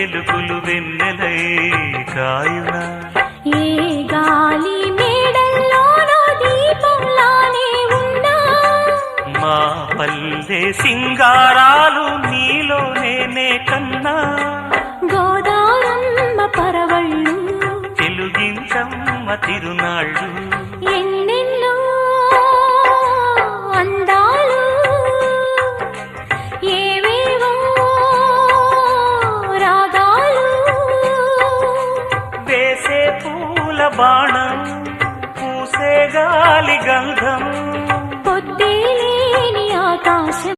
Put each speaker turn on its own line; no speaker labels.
వెలుగులు వెన్నెలై కాయునా
ఏ గాలి మేడల్లోనో దీపంలానే ఉన్నా
మా పల్లె సింగారాలు నీలో నేనే కన్నా
గోదారమ్మ పరవళ్ళు
తెలుగించమ్మ తిరునాళ్ళు